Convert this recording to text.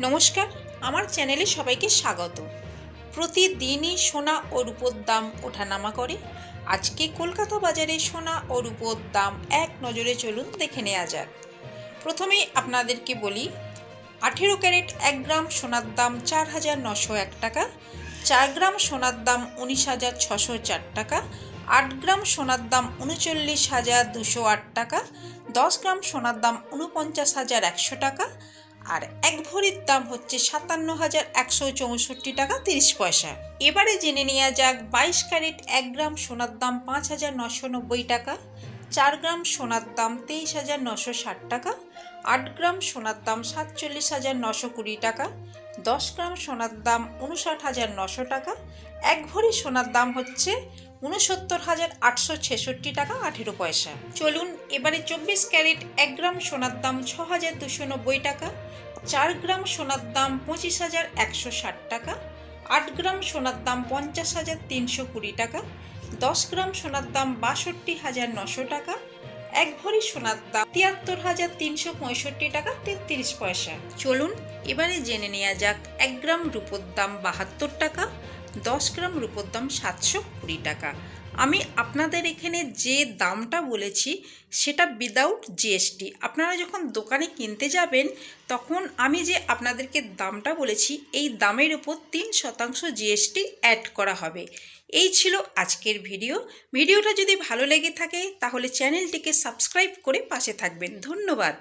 নমস্কার, আমার চ্যানেলে সবাইকে স্বাগত। প্রতিদিনই সোনা ও রূপোর দাম ওঠানামা করে। আজকে কলকাতা বাজারে সোনা ও রূপোর দাম এক নজরে চলুন দেখে নেওয়া যাক। প্রথমেই আপনাদেরকে বলি, 18 ক্যারেট 1 গ্রাম সোনার দাম 4,901 টাকা, 4 গ্রাম সোনার দাম 19,604 টাকা, 8 গ্রাম সোনার দাম 39,208 টাকা, 10 গ্রাম সোনার দাম 49,100 টাকা, আর এক ভরির দাম হচ্ছে 57,164 টাকা 30 পয়সা। এবারে জেনে নেওয়া যাক 22 ক্যারেট 1 গ্রাম সোনার দাম 5,990 টাকা, 4 গ্রাম সোনার দাম 23,960 টাকা, 8 গ্রাম সোনার দাম 47,920 টাকা, 10 গ্রাম সোনার দাম 59,900 টাকা, এক ভরি সোনার দাম হচ্ছে 69,866 টাকা 18 পয়সা। চলুন এবারে 24 ক্যারেট 1 গ্রাম সোনার দাম 6,290 টাকা, 4 গ্রাম সোনার দাম 25,160 টাকা, 8 গ্রাম সোনার দাম 50,320 টাকা, 10 গ্রাম সোনার দাম 62,900 টাকা, এক ভরি সোনার দাম 73,365 টাকা 33 পয়সা। চলুন এবারে জেনে নেওয়া যাক 1 গ্রাম রূপোর দাম 72 টাকা, 10 গ্রাম রূপোর দাম 720 টাকা। আমি আপনাদের এখানে যে দামটা বলেছি সেটা উইদাউট জিএসটি। আপনারা যখন দোকানে কিনতে যাবেন তখন আমি যে আপনাদেরকে দামটা বলেছি এই দামের উপর 3% জিএসটি অ্যাড করা হবে। এই ছিল আজকের ভিডিওটা যদি ভালো লেগে থাকে তাহলে চ্যানেলটিকে সাবস্ক্রাইব করে পাশে থাকবেন। ধন্যবাদ।